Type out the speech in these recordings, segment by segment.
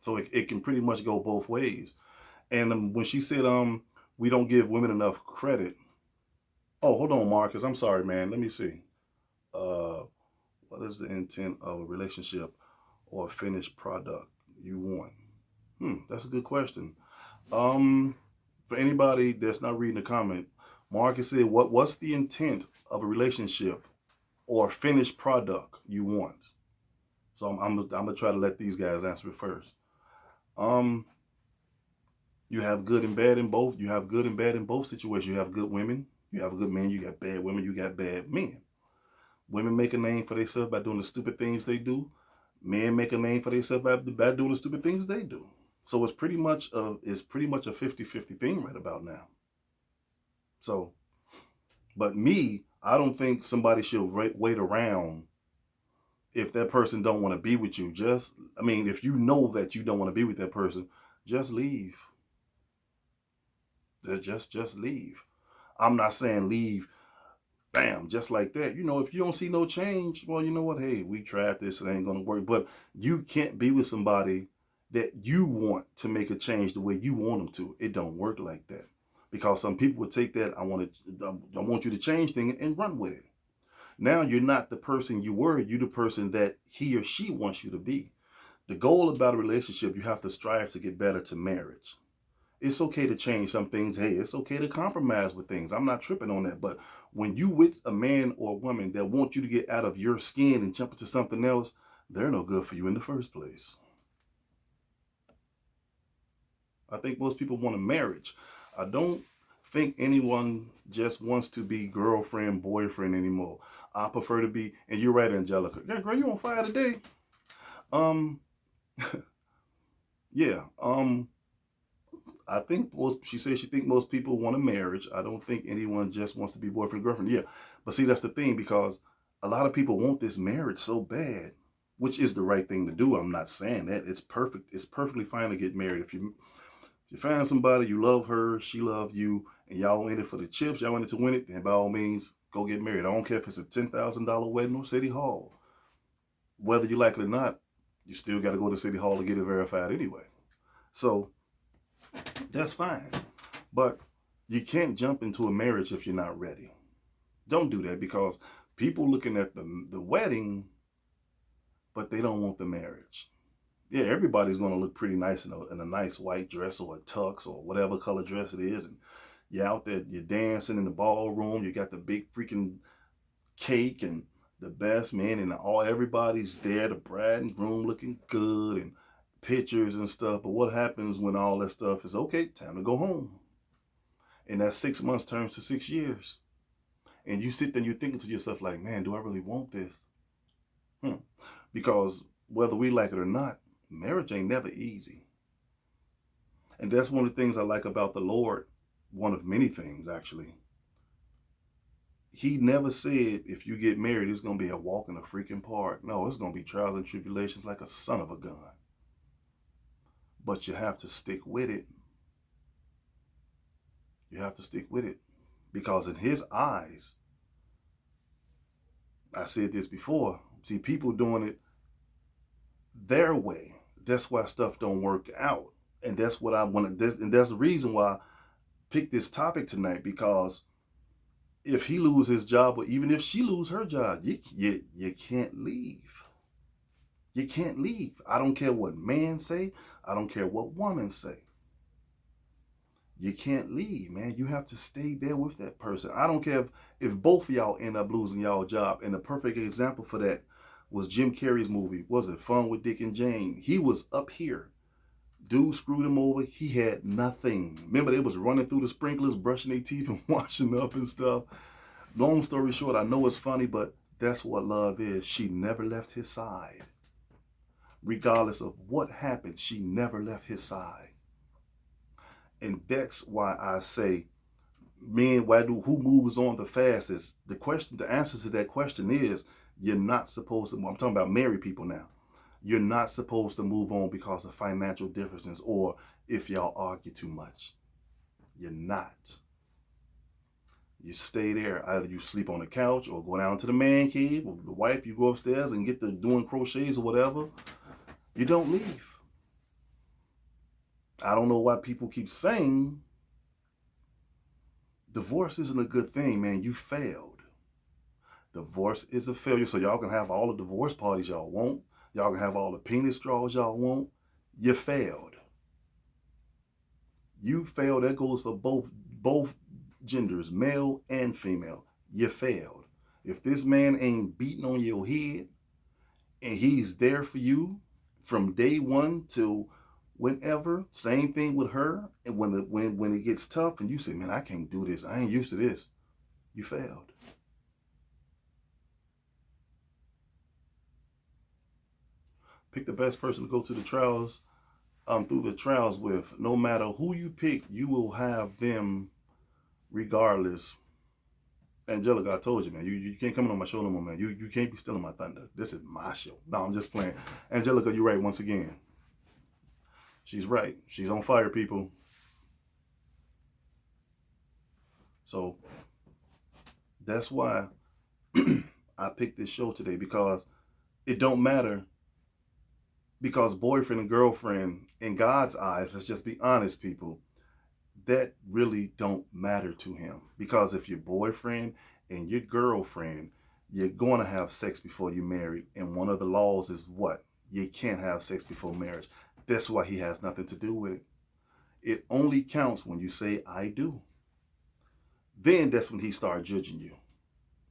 So it can pretty much go both ways. And when she said, we don't give women enough credit. Oh, hold on, Marcus. I'm sorry, man. Let me see. Uh, what is the intent of a relationship or a finished product you want? That's a good question. Um, for anybody that's not reading the comment, Marcus said, what's the intent of a relationship or finished product you want? So I'm gonna try to let these guys answer it first. Um, you have good and bad in both. You have good and bad in both situations. You have good women. You have good men. You got bad women. You got bad men. Women make a name for themselves by doing the stupid things they do. Men make a name for themselves by doing the stupid things they do. So it's pretty much a 50-50 thing right about now. So, but me, I don't think somebody should wait around if that person don't want to be with you. If you know that you don't want to be with that person, just leave. Just leave. I'm not saying leave, bam, just like that. If you don't see no change, well, you know what? Hey, we tried this, it ain't gonna work. But you can't be with somebody that you want to make a change the way you want them to. It don't work like that. Because some people would take that, I want you to change thing and run with it. Now you're not the person you were, you're the person that he or she wants you to be. The goal about a relationship, you have to strive to get better to marriage. It's okay to change some things. Hey, it's okay to compromise with things. I'm not tripping on that. But when you with a man or a woman that want you to get out of your skin and jump into something else, they're no good for you in the first place. I think most people want a marriage. I don't think anyone just wants to be girlfriend, boyfriend anymore. I prefer to be, and you're right, Angelica. Yeah, girl, you on fire today. Um, yeah. I think she says she think most people want a marriage. I don't think anyone just wants to be boyfriend girlfriend. Yeah, but see that's the thing because a lot of people want this marriage so bad, which is the right thing to do. I'm not saying that it's perfect. It's perfectly fine to get married if you find somebody you love her, she love you, and y'all in it for the chips. Y'all in it to win it. Then by all means go get married. I don't care if it's a $10,000 wedding or City Hall. Whether you like it or not, you still got to go to City Hall to get it verified anyway. So that's fine. But you can't jump into a marriage if you're not ready. Don't do that because people looking at the wedding, but they don't want the marriage. Yeah, everybody's going to look pretty nice in a nice white dress or a tux or whatever color dress it is. And you're out there, you're dancing in the ballroom. You got the big freaking cake and the best man and everybody's there. The bride and groom looking good and pictures and stuff. But what happens when all that stuff is okay? Time to go home. And that 6 months turns to 6 years. And you sit there and you're thinking to yourself, like, man, do I really want this? Because whether we like it or not, marriage ain't never easy. And that's one of the things I like about the Lord, one of many things, actually. He never said if you get married, it's going to be a walk in the freaking park. No, it's going to be trials and tribulations like a son of a gun. But you have to stick with it. You have to stick with it. Because in his eyes, I said this before, see people doing it their way. That's why stuff don't work out. And that's what I want to, and that's the reason why I picked this topic tonight, because if he lose his job, or even if she lose her job, you can't leave. You can't leave. I don't care what man say. I don't care what woman say. You can't leave, man. You have to stay there with that person. I don't care if both of y'all end up losing y'all job. And the perfect example for that was Jim Carrey's movie. Was it Fun with Dick and Jane? He was up here. Dude screwed him over. He had nothing. Remember, they was running through the sprinklers, brushing their teeth and washing up and stuff. Long story short, I know it's funny, but that's what love is. She never left his side. Regardless of what happened, she never left his side. And that's why I say, men, who moves on the fastest? The answer to that question is, you're not supposed to. I'm talking about married people now. You're not supposed to move on because of financial differences or if y'all argue too much. You're not. You stay there. Either you sleep on the couch or go down to the man cave, or the wife, you go upstairs and get to doing crochets or whatever. You don't leave. I don't know why people keep saying divorce isn't a good thing, man. You failed. Divorce is a failure. So y'all can have all the divorce parties y'all want. Y'all can have all the penis straws y'all want. You failed. You failed. That goes for both genders, male and female. You failed. If this man ain't beating on your head and he's there for you from day one to whenever, same thing with her. And when it gets tough and you say, man, I can't do this, I ain't used to this, you failed. Pick the best person to go to the trials, through the trials with. No matter who you pick, you will have them regardless. Angelica, I told you, man, you can't come in on my show no more, man. You can't be stealing my thunder. This is my show. No, I'm just playing. Angelica, you're right once again. She's right. She's on fire, people. So that's why I picked this show today, because it don't matter. Because boyfriend and girlfriend, in God's eyes, let's just be honest, people, that really don't matter to him. Because if your boyfriend and your girlfriend, you're going to have sex before you're married. And one of the laws is what? You can't have sex before marriage. That's why he has nothing to do with it. It only counts when you say, I do. Then that's when he starts judging you.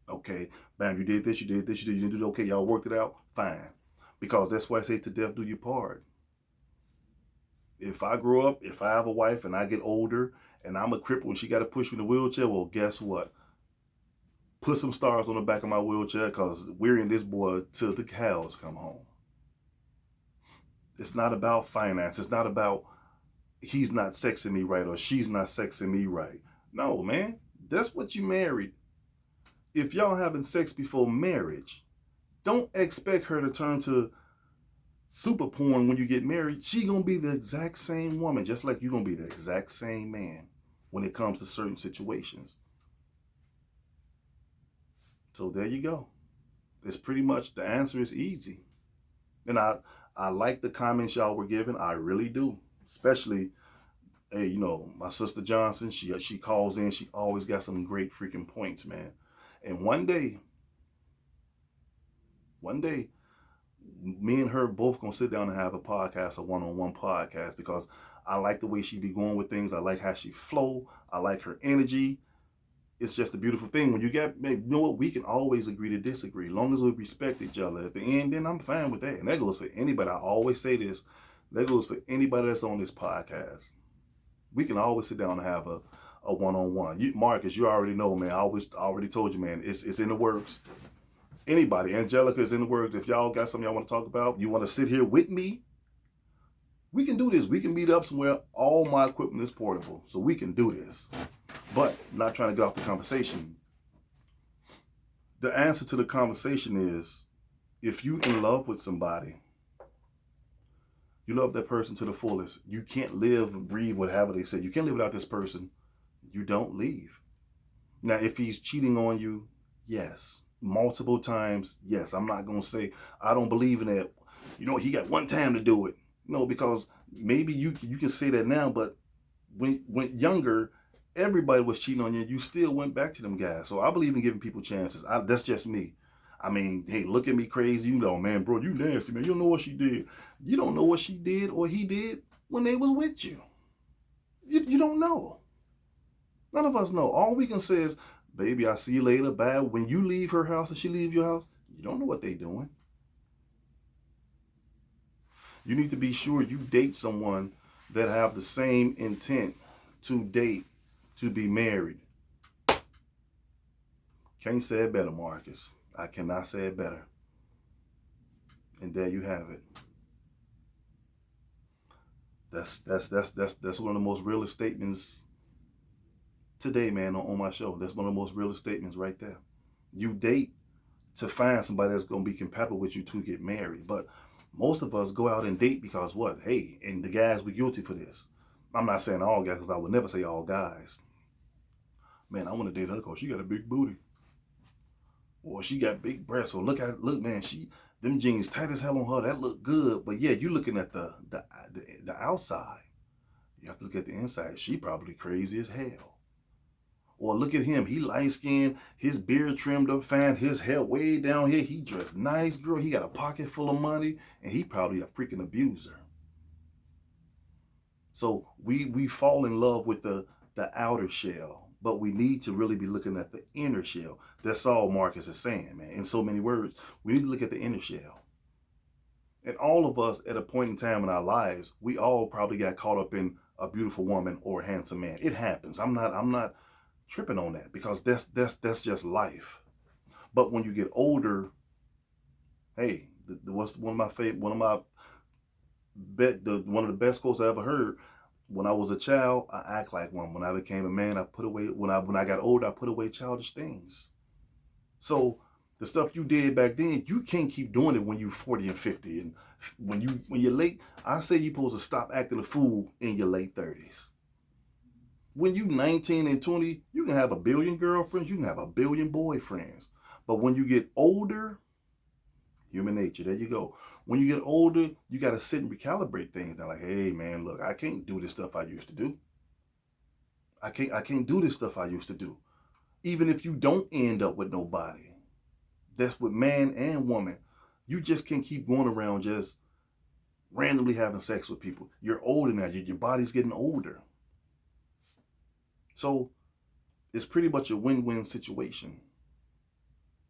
Okay, bam, you did this, you did this, you didn't do it. Okay, y'all worked it out, fine. Because that's why I say to death do you part. If I grow up, if I have a wife and I get older and I'm a cripple and she got to push me in a wheelchair, well, guess what? Put some stars on the back of my wheelchair, because we're in this boy till the cows come home. It's not about finance. It's not about he's not sexing me right or she's not sexing me right. No, man. That's what you married. If y'all having sex before marriage, don't expect her to turn to super porn when you get married. She gonna be the exact same woman, just like you're gonna be the exact same man when it comes to certain situations. So there you go. It's pretty much, the answer is easy. And I like the comments y'all were giving. I really do. Especially, hey, my sister Johnson, she calls in. She always got some great freaking points, man. And one day, me and her both gonna sit down and have a podcast, a one-on-one podcast, because I like the way she be going with things. I like how she flow. I like her energy. It's just a beautiful thing. When you get, you know what, we can always agree to disagree. As long as we respect each other. At the end, then I'm fine with that. And that goes for anybody. I always say this. That goes for anybody that's on this podcast. We can always sit down and have a one-on-one. Marcus, you already know, man. I already told you, man. It's in the works. Anybody, Angelica is in the works. If y'all got something y'all want to talk about, you want to sit here with me, we can do this. We can meet up somewhere. All my equipment is portable, so we can do this. But I'm not trying to get off the conversation. The answer to the conversation is, if you in love with somebody, you love that person to the fullest. You can't live and breathe, whatever they say. You can't live without this person. You don't leave. Now, if he's cheating on you, yes. Multiple times, yes. I'm not going to say, I don't believe in that. He got one time to do it. No, because maybe you can say that now, but when younger, everybody was cheating on you. You still went back to them guys. So I believe in giving people chances. That's just me. I mean, hey, look at me crazy. Man, bro, you nasty, man. You don't know what she did. You don't know what she did or he did when they was with you. You don't know. None of us know. All we can say is, baby, I see you later. Bye. When you leave her house and she leave your house, you don't know what they doing. You need to be sure you date someone that have the same intent to date, to be married. Can't say it better, Marcus. I cannot say it better. And there you have it. That's one of the most realest statements today, man, on my show. That's one of the most realest statements right there. You date to find somebody that's going to be compatible with you to get married. But most of us go out and date because what? Hey, and the guys, we're guilty for this. I'm not saying all guys, because I would never say all guys. Man, I want to date her because she got a big booty. Or she got big breasts. Or look, man, them jeans tight as hell on her. That look good. But yeah, you're looking at the outside. You have to look at the inside. She probably crazy as hell. Or look at him. He light skinned, his beard trimmed up fine, his hair way down here. He dressed nice, girl. He got a pocket full of money, and he probably a freaking abuser. So we fall in love with the outer shell, but we need to really be looking at the inner shell. That's all Marcus is saying, man. In so many words, we need to look at the inner shell. And all of us at a point in time in our lives, we all probably got caught up in a beautiful woman or a handsome man. It happens. I'm not tripping on that, because that's just life. But when you get older, hey, what's one of the best quotes I ever heard. When I was a child, I act like one. When I became a man, I put away. When I got older, I put away childish things. So the stuff you did back then, you can't keep doing it when you're 40 and 50. And when you're late, I say you're supposed to stop acting a fool in your late 30s. When you 19 and 20, you can have a billion girlfriends, you can have a billion boyfriends. But when you get older, human nature, there you go. When you get older, you got to sit and recalibrate things. They're like, hey man, look, I can't do this stuff I used to do. I can't do this stuff I used to do. Even if you don't end up with nobody. That's with man and woman. You just can't keep going around just randomly having sex with people. You're older now. Your body's getting older. So it's pretty much a win-win situation.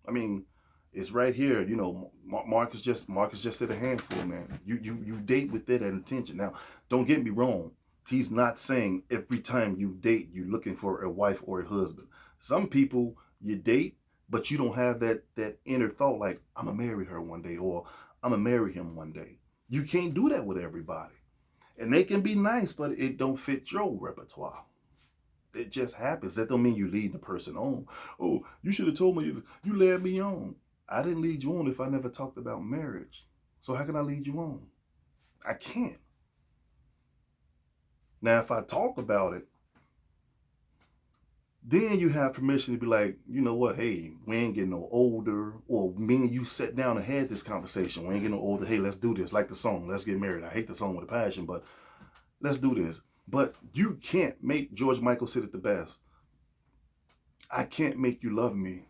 I mean, it's right here. You know, Marcus just said a handful, man. You date with that intention. Now, don't get me wrong. He's not saying every time you date, you're looking for a wife or a husband. Some people you date, but you don't have that inner thought like, I'm going to marry her one day, or I'm going to marry him one day. You can't do that with everybody. And they can be nice, but it don't fit your repertoire. It just happens. That don't mean you lead the person on. Oh, you should have told me, you led me on. I didn't lead you on if I never talked about marriage. So how can I lead you on? I can't. Now, if I talk about it, then you have permission to be like, you know what, hey, we ain't getting no older, or me and you sat down and had this conversation. We ain't getting no older. Hey, let's do this. Like the song, Let's Get Married. I hate the song with a passion, but let's do this. But you can't make George Michael sit at the best. I can't make you love me.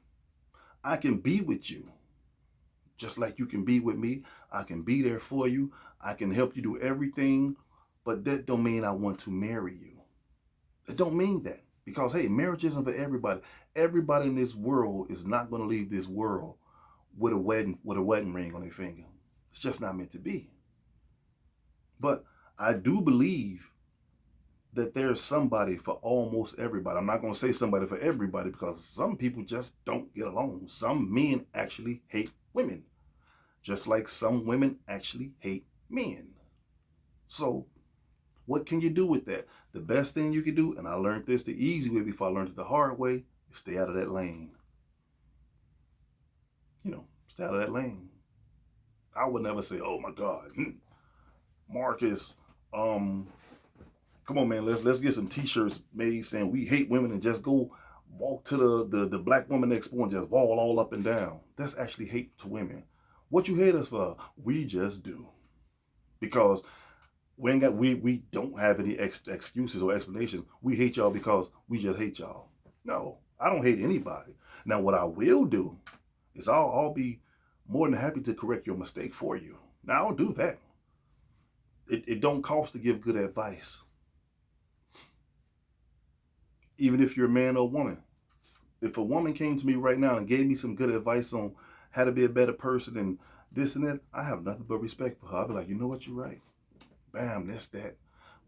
I can be with you. Just like you can be with me. I can be there for you. I can help you do everything. But that don't mean I want to marry you. It don't mean that. Because, hey, marriage isn't for everybody. Everybody in this world is not going to leave this world with a wedding ring on their finger. It's just not meant to be. But I do believe that there's somebody for almost everybody. I'm not going to say somebody for everybody, because some people just don't get along. Some men actually hate women, just like some women actually hate men. So what can you do with that? The best thing you can do, and I learned this the easy way before I learned it the hard way, is stay out of that lane. You know, stay out of that lane. I would never say, oh my God, Marcus, come on, man, let's get some t-shirts made saying we hate women, and just go walk to the Black Woman Expo and just wall all up and down. That's actually hate to women. What you hate us for? We just do. Because we don't have any excuses or explanations. We hate y'all because we just hate y'all. No, I don't hate anybody. Now, what I will do is I'll be more than happy to correct your mistake for you. Now, I'll do that. It don't cost to give good advice. Even if you're a man or a woman. If a woman came to me right now and gave me some good advice on how to be a better person and this and that, I have nothing but respect for her. I'll be like, you know what, you're right. Bam, this, that.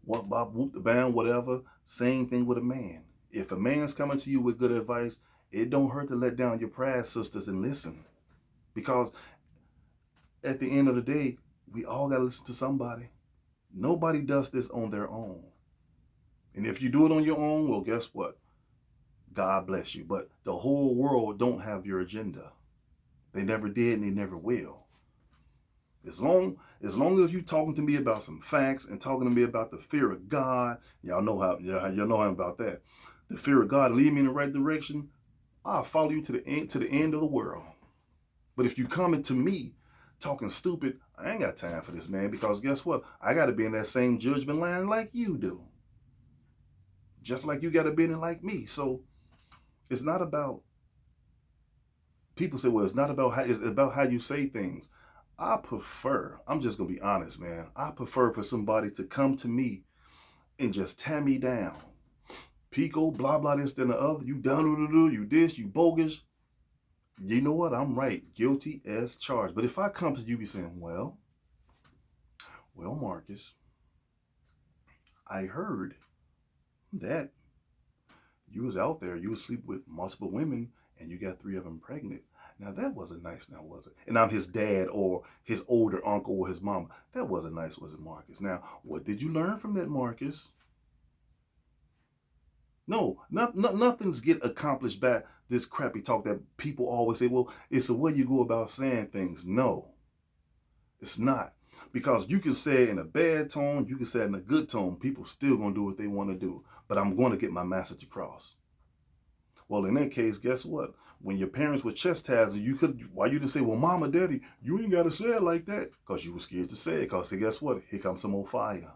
What, bop, whoop, the bam, whatever. Same thing with a man. If a man's coming to you with good advice, it don't hurt to let down your pride, sisters, and listen. Because at the end of the day, we all got to listen to somebody. Nobody does this on their own. And if you do it on your own, well, guess what? God bless you. But the whole world don't have your agenda. They never did and they never will. As long as you talking to me about some facts and talking to me about the fear of God, y'all know how about that. The fear of God, lead me in the right direction. I'll follow you to the end of the world. But if you coming to me talking stupid, I ain't got time for this, man. Because guess what? I got to be in that same judgment line like you do. just like you got to bend it like me. So it's not about, people say, well, it's not about how, it's about how you say things. I'm just going to be honest, man. I prefer for somebody to come to me and just tear me down. Pico, blah, blah, this, then the other. You done, you this, you bogus. You know what? I'm right. Guilty as charged. But if I come to you be saying, well, Marcus, I heard that you was out there, you was sleeping with multiple women, and you got 3 of them pregnant. Now that wasn't nice, now was it? And I'm his dad or his older uncle or his mama. That wasn't nice, was it, Marcus? Now, what did you learn from that, Marcus? No, nothing's get accomplished by this crappy talk that people always say, well, it's the way you go about saying things. No, it's not. Because you can say it in a bad tone, you can say it in a good tone. People still going to do what they want to do. But I'm going to get my message across. Well, in that case, guess what? When your parents were chastising you, why you didn't say, well, mama, daddy, you ain't got to say it like that? Because you were scared to say it. Because guess what? Here comes some more fire.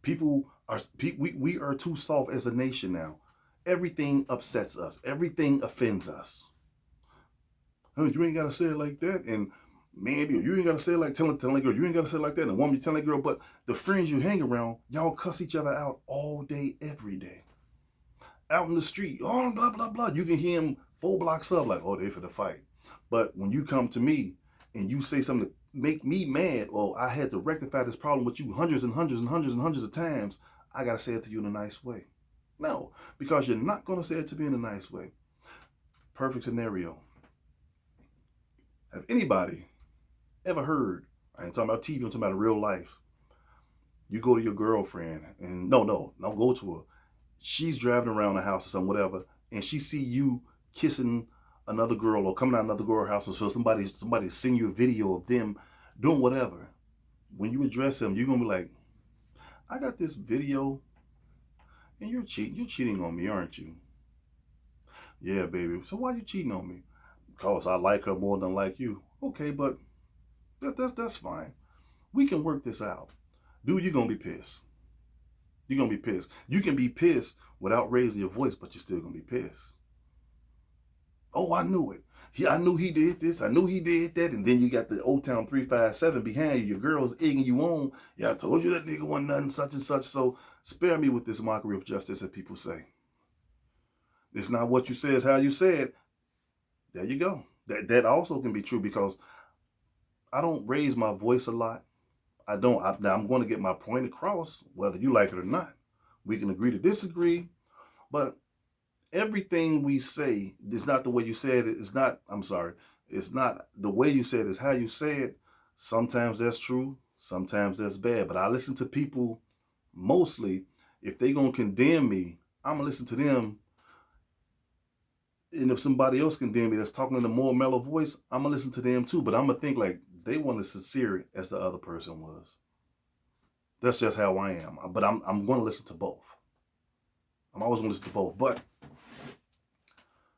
We are too soft as a nation now. Everything upsets us. Everything offends us. You ain't got to say it like that. And man, you ain't got to say it like telling a girl, you ain't got to say it like that. And a woman, you telling a girl, but the friends you hang around, y'all cuss each other out all day, every day. Out in the street, oh, blah, blah, blah. You can hear them 4 blocks up like, oh, they for the fight. But when you come to me and you say something to make me mad, or I had to rectify this problem with you hundreds and hundreds and hundreds and hundreds of times, I got to say it to you in a nice way. No, because you're not going to say it to me in a nice way. Perfect scenario. Have anybody ever heard, I ain't talking about TV, I'm talking about real life. You go to your girlfriend and don't go to her. She's driving around the house or something, whatever, and she see you kissing another girl or coming out another girl's house, or so somebody send you a video of them doing whatever. When you address them, you're gonna be like, I got this video and you're cheating on me, aren't you? Yeah, baby. So why you cheating on me? Because I like her more than I like you. Okay, but that's fine. We can work this out. Dude, you're gonna be pissed. You're going to be pissed. You can be pissed without raising your voice, but you're still going to be pissed. Oh, I knew it. I knew he did this. I knew he did that. And then you got the Old Town 357 behind you. Your girl's egging you on. Yeah, I told you that nigga wasn't nothing, such and such. So spare me with this mockery of justice that people say. It's not what you say, it's how you say it. There you go. That also can be true, because I don't raise my voice a lot. Now I'm going to get my point across, whether you like it or not. We can agree to disagree, but everything we say is not the way you said it. It's not the way you said it, it's how you say it. Sometimes that's true, sometimes that's bad. But I listen to people mostly, if they going to condemn me, I'm going to listen to them. And if somebody else condemn me that's talking in a more mellow voice, I'm going to listen to them too. But I'm going to think like, they weren't as sincere as the other person was. That's just how I am. But I'm going to listen to both. I'm always going to listen to both. But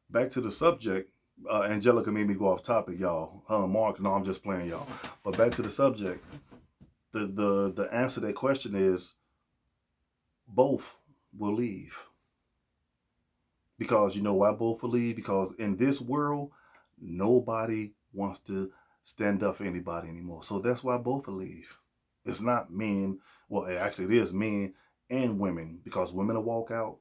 back to the subject. Angelica made me go off topic, y'all. Mark, no, I'm just playing, y'all. But back to the subject. The answer to that question is both will leave. Because you know why both will leave? Because in this world, nobody wants to stand up for anybody anymore. So that's why both will leave. It's not men. Well, actually it is men and women, because women will walk out.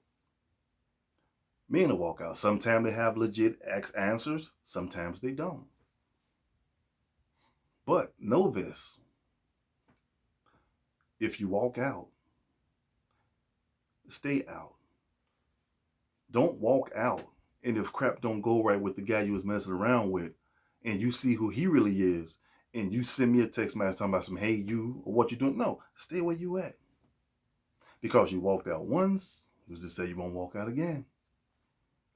Men will walk out. Sometimes they have legit answers. Sometimes they don't. But know this. If you walk out, stay out. Don't walk out. And if crap don't go right with the guy you was messing around with, and you see who he really is, and you send me a text message talking about some, hey, you, or what you doing. No, stay where you at. Because you walked out once, who's to say you won't walk out again?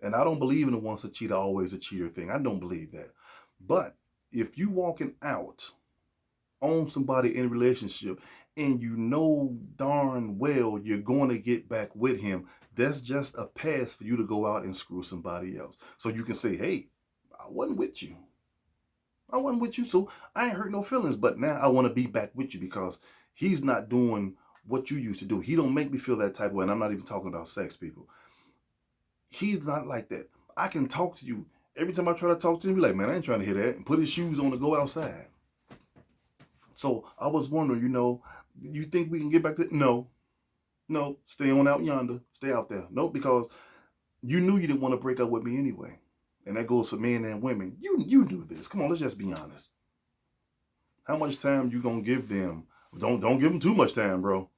And I don't believe in the once a cheater, always a cheater thing. I don't believe that. But if you walking out on somebody in a relationship, and you know darn well you're going to get back with him, that's just a pass for you to go out and screw somebody else. So you can say, hey, I wasn't with you. I wasn't with you, so I ain't hurt no feelings. But now I want to be back with you because he's not doing what you used to do. He don't make me feel that type of way. And I'm not even talking about sex, people. He's not like that. I can talk to you. Every time I try to talk to him, be like, man, I ain't trying to hear that. And put his shoes on and go outside. So I was wondering, you think we can get back to no, stay on out yonder. Stay out there. No, because you knew you didn't want to break up with me anyway. And that goes for men and women. You do this. Come on, let's just be honest. How much time you gonna give them? Don't give them too much time, bro.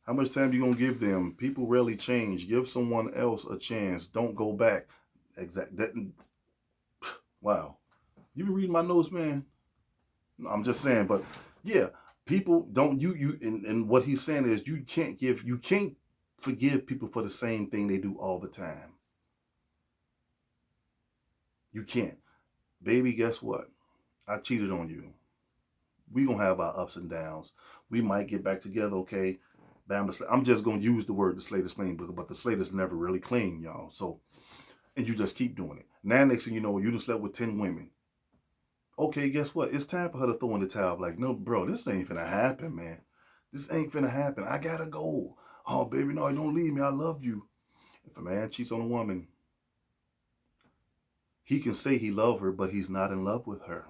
How much time you gonna give them? People rarely change. Give someone else a chance. Don't go back. That. Wow. You been reading my notes, man? No, I'm just saying, but yeah, people don't and what he's saying is you can't forgive people for the same thing they do all the time. You can't. Baby, guess what? I cheated on you. We gonna have our ups and downs. We might get back together, okay? Bam, I'm just gonna use the word the slate is clean, but the slate is never really clean, y'all. So, and you just keep doing it. Now, next thing you know, you just slept with 10 women. Okay, guess what? It's time for her to throw in the towel. Like, no, bro, this ain't finna happen, man. This ain't finna happen. I gotta go. Oh, baby, no, don't leave me. I love you. If a man cheats on a woman, he can say he loves her, but he's not in love with her.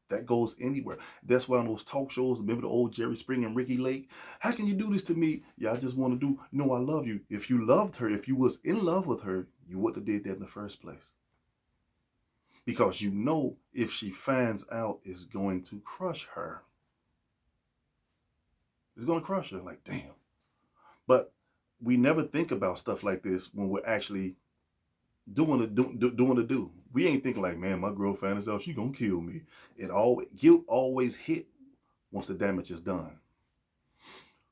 That goes anywhere. That's why on those talk shows, remember the old Jerry Springer and Ricky Lake? How can you do this to me? Yeah, I just want to do, no, I love you. If you loved her, if you was in love with her, you wouldn't have did that in the first place. Because you know if she finds out, it's going to crush her. It's going to crush her. Like, damn. But we never think about stuff like this when we're actually doing the do. We ain't thinking like, man, my girl finds out, she gonna kill me. Guilt always hit once the damage is done.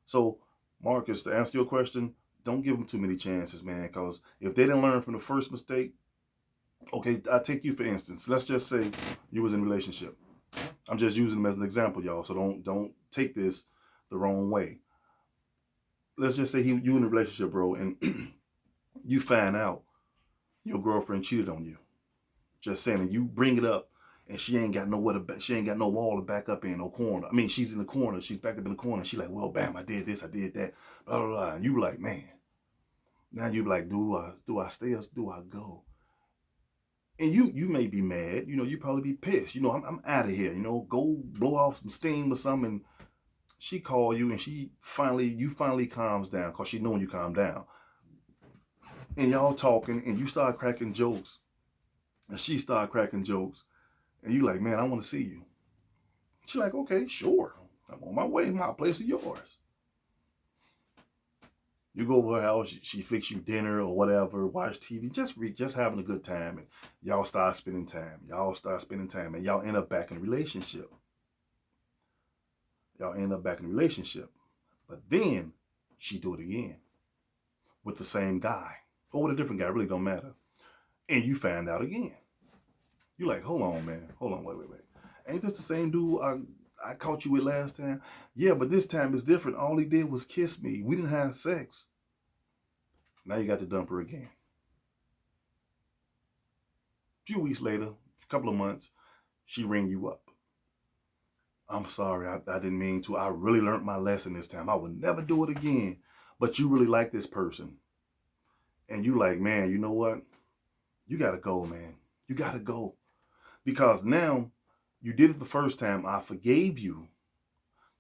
So, Marcus, to answer your question, don't give them too many chances, man, because if they didn't learn from the first mistake, okay, I take you for instance. Let's just say you was in a relationship. I'm just using them as an example, y'all, so don't take this the wrong way. Let's just say you in a relationship, bro, and you find out your girlfriend cheated on you. Just saying, and you bring it up, and she ain't got nowhere to she ain't got no wall to back up in, no corner. I mean, she's in the corner. She's backed up in the corner. She's like, well, bam, I did this, I did that, blah blah blah. And you like, man. Now you like, do I stay or do I go? And you may be mad. You probably be pissed. I'm out of here. Go blow off some steam or something. She call you, and you finally calms down because she know when you calm down. And y'all talking, and you start cracking jokes. And she start cracking jokes. And you like, man, I want to see you. She like, okay, sure. I'm on my way. My place is yours. You go over her house, she fix you dinner or whatever, watch TV, just having a good time. And y'all start spending time. And y'all end up back in a relationship. But then she do it again with the same guy or with a different guy. It really don't matter. And you find out again. You like, hold on, man. Hold on, wait. Ain't this the same dude I caught you with last time? Yeah, but this time it's different. All he did was kiss me. We didn't have sex. Now you got to dump her again. A few weeks later, a couple of months, she ring you up. I'm sorry, I didn't mean to. I really learned my lesson this time. I would never do it again. But you really like this person. And you like, man, you know what? You got to go, man. You got to go. Because now you did it the first time. I forgave you.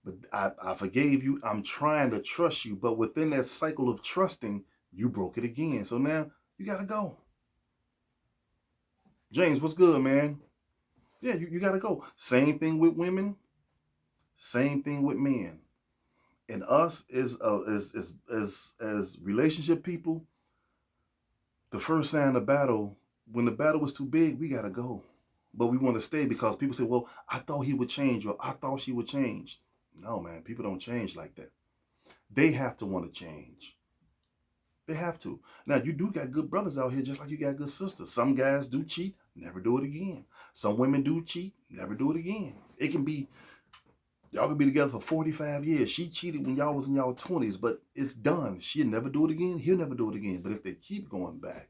But I forgave you. I'm trying to trust you. But within that cycle of trusting, you broke it again. So now you got to go. James, what's good, man? Yeah, you got to go. Same thing with women. Same thing with men. And us as relationship people, the first sign of battle, when the battle was too big, we got to go. But we want to stay because people say, well, I thought he would change, or I thought she would change. No, man, people don't change like that. They have to want to change. They have to. Now, you do got good brothers out here just like you got good sisters. Some guys do cheat, never do it again. Some women do cheat, never do it again. It can be, y'all can be together for 45 years. She cheated when y'all was in y'all 20s, but it's done. She'll never do it again. He'll never do it again. But if they keep going back,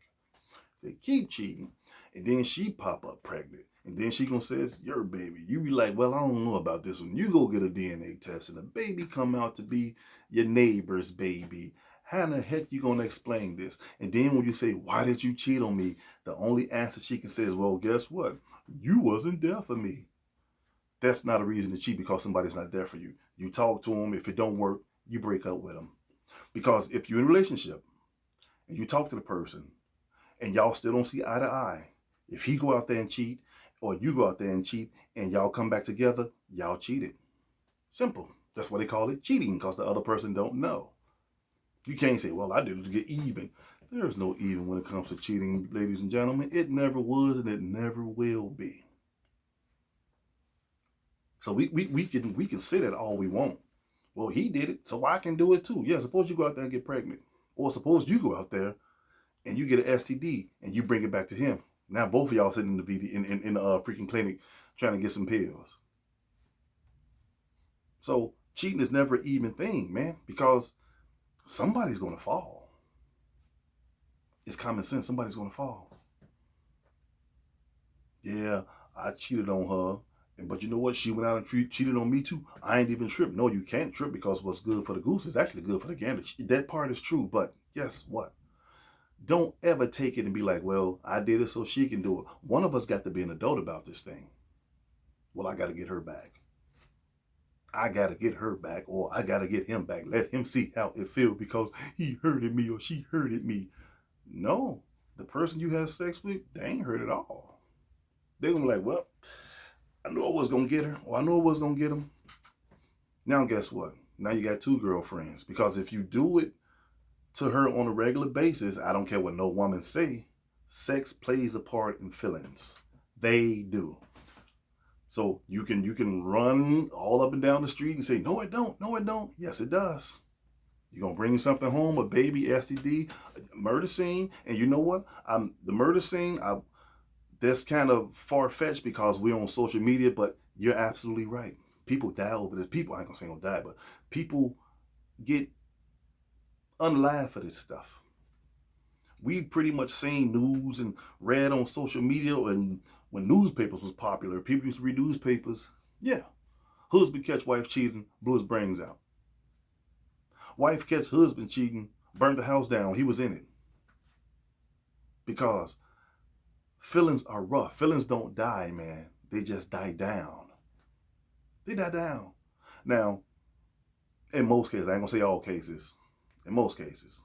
they keep cheating, and then she pop up pregnant, And then she gonna say it's your baby. You be like, well, I don't know about this one. You go get a DNA test and the baby come out to be your neighbor's baby. How in the heck you gonna explain this? And then when you say, why did you cheat on me? The only answer she can say is, well, guess what? You wasn't there for me. That's not a reason to cheat because somebody's not there for you. You talk to them. If it don't work, you break up with them. Because if you're in a relationship and you talk to the person and y'all still don't see eye to eye, if he go out there and cheat or you go out there and cheat and y'all come back together, y'all cheated. Simple. That's why they call it cheating, because the other person don't know. You can't say, well, I did it to get even. There's no even when it comes to cheating, ladies and gentlemen. It never was and it never will be. So we can say that all we want. Well, he did it, so I can do it too. Yeah, suppose you go out there and get pregnant. Or suppose you go out there and you get an STD and you bring it back to him. Now both of y'all sitting in the in the freaking clinic trying to get some pills. So cheating is never an even thing, man, because somebody's gonna fall. It's common sense. Somebody's gonna fall. Yeah, I cheated on her, but you know what? She went out and cheated on me too. I ain't even tripped. No, you can't trip because what's good for the goose is actually good for the gander. That part is true, but guess what? Don't ever take it and be like, well, I did it so she can do it. One of us got to be an adult about this thing. Well, I got to get her back. I got to get her back, or I got to get him back. Let him see how it feels because he hurted me or she hurted me. No, the person you had sex with, they ain't hurt at all. They're going to be like, well, I knew I was going to get her, or I knew I was going to get him. Now, guess what? Now you got two girlfriends, because if you do it to her on a regular basis, I don't care what no woman say, sex plays a part in feelings. They do. So you can run all up and down the street and say, no, it don't. No, it don't. Yes, it does. You're going to bring something home, a baby, STD, murder scene. And you know what? The murder scene, that's kind of far-fetched because we're on social media, but you're absolutely right. People die over this. People, I ain't going to say don't die, but people get unalive for this stuff. We pretty much seen news and read on social media, and when newspapers was popular, people used to read newspapers. Yeah. Husband catch wife cheating, blew his brains out. Wife catch husband cheating, burned the house down. He was in it. Because feelings are rough. Feelings don't die, man. They just die down. They die down. Now, in most cases, I ain't gonna say all cases. In most cases.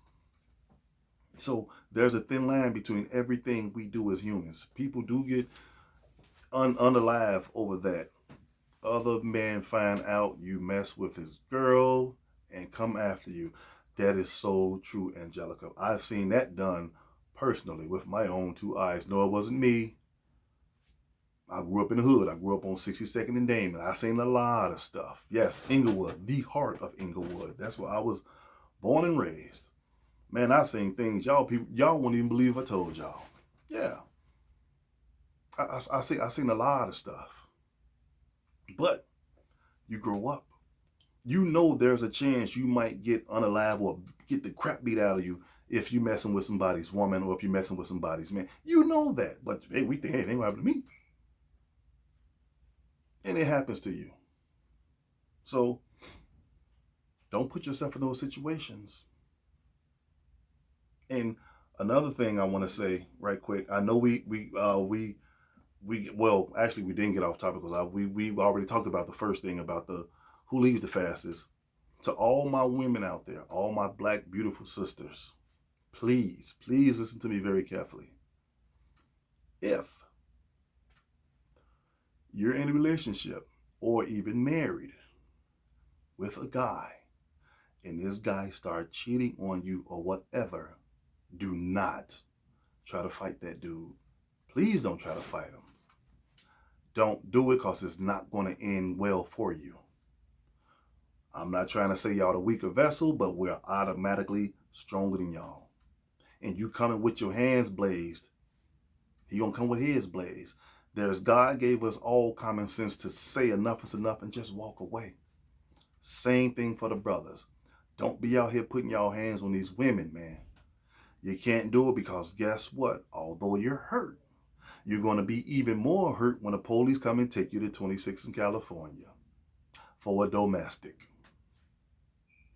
So there's a thin line between everything we do as humans. People do get unalive over that. Other men find out you mess with his girl and come after you. That is so true, Angelica. I've seen that done personally with my own two eyes. No, it wasn't me. I grew up in the hood. I grew up on 62nd and Damon. I seen a lot of stuff. Yes, Inglewood, the heart of Inglewood. That's where I was born and raised. Man, I seen things y'all wouldn't even believe if I told y'all. Yeah. I seen a lot of stuff. But you grow up. You know there's a chance you might get unalive or get the crap beat out of you if you messing with somebody's woman or if you messing with somebody's man. You know that. But hey, we think, hey, it ain't gonna happen to me. And it happens to you. So don't put yourself in those situations. And another thing I want to say right quick, I know we well, actually we didn't get off topic because we already talked about the first thing about the who leaves the fastest. To all my women out there, all my black beautiful sisters, please listen to me very carefully. If you're in a relationship or even married with a guy and this guy starts cheating on you or whatever, do not try to fight that dude. Please don't try to fight him. Don't do it because it's not going to end well for you. I'm not trying to say y'all the weaker vessel, but we're automatically stronger than y'all. And you coming with your hands blazed, he gonna come with his blaze. There's God gave us all common sense to say enough is enough and just walk away. Same thing for the brothers. Don't be out here putting y'all hands on these women, man. You can't do it because guess what? Although you're hurt, You're going to be even more hurt when the police come and take you to 26 in California for a domestic.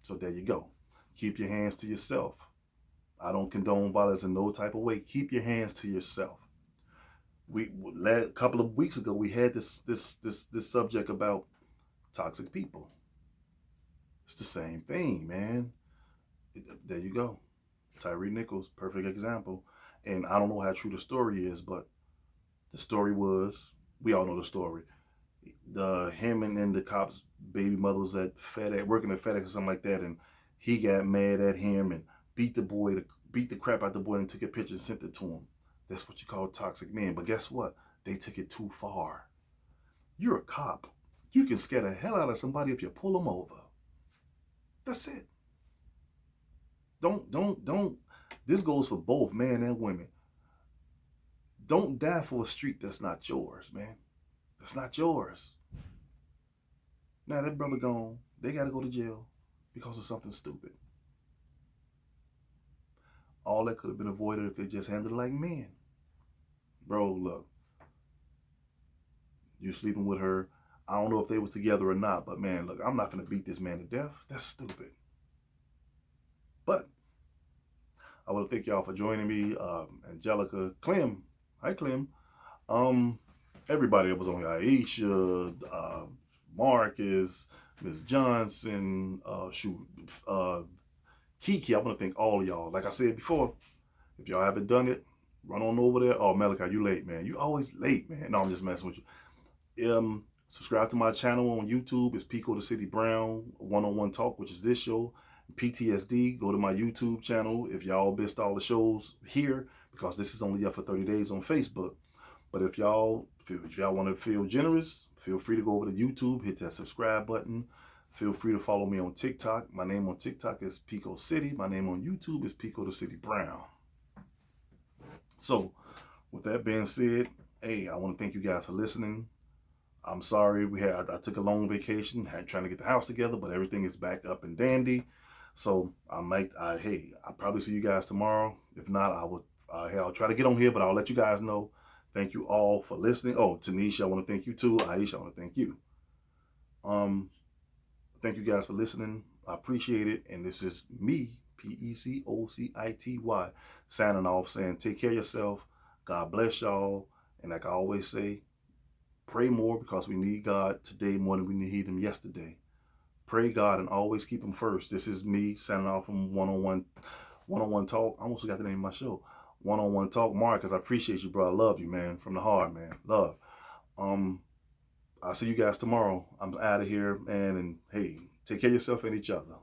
So there you go. Keep your hands to yourself. I don't condone violence in no type of way. Keep your hands to yourself. A couple of weeks ago we had this subject about toxic people. It's the same thing, man. There you go. Tyree Nichols, perfect example. And I don't know how true the story is, but the story was, we all know the story. Him and the cop's baby mother was at FedEx, working at FedEx or something like that, and he got mad at him and beat the crap out the boy and took a picture and sent it to him. That's what you call toxic men. But guess what? They took it too far. You're a cop. You can scare the hell out of somebody if you pull them over. That's it. Don't. This goes for both men and women. Don't die for a street that's not yours, man. That's not yours. Now that brother gone, they got to go to jail because of something stupid. All that could have been avoided if they just handled it like men. Bro, look. You sleeping with her. I don't know if they was together or not, but man, look, I'm not going to beat this man to death. That's stupid. But I want to thank y'all for joining me. Angelica, Clem. Hi, Clem. Everybody that was on here. Aisha, Marcus, Ms. Johnson, Kiki. I want to thank all of y'all. Like I said before, if y'all haven't done it, run on over there. Oh, Malachi, you late, man. You always late, man. No, I'm just messing with you. Subscribe to my channel on YouTube. It's Pico the City Brown, One-on-One Talk, which is this show. PTSD, go to my YouTube channel if y'all missed all the shows here, because this is only up for 30 days on Facebook. But if y'all want to feel generous, feel free to go over to YouTube, hit that subscribe button. Feel free to follow me on TikTok. My name on TikTok is Pico City. My name on YouTube is Pico the City Brown. So, with that being said, hey, I want to thank you guys for listening. I'm sorry I took a long vacation, trying to get the house together, but everything is back up and dandy. So I'll probably see you guys tomorrow. If not, I'll try to get on here, but I'll let you guys know. Thank you all for listening. Oh, Tanisha, I want to thank you too. Aisha, I want to thank you. Thank you guys for listening. I appreciate it. And this is me, PECOCITY, signing off, saying take care of yourself. God bless y'all. And like I always say, pray more, because we need God today more than we need him yesterday. Pray God and always keep him first. This is me signing off from One-on-One Talk. I almost forgot the name of my show. One-on-One Talk. Marcus, I appreciate you, bro. I love you, man. From the heart, man. Love. I'll see you guys tomorrow. I'm out of here, man. And hey, take care of yourself and each other.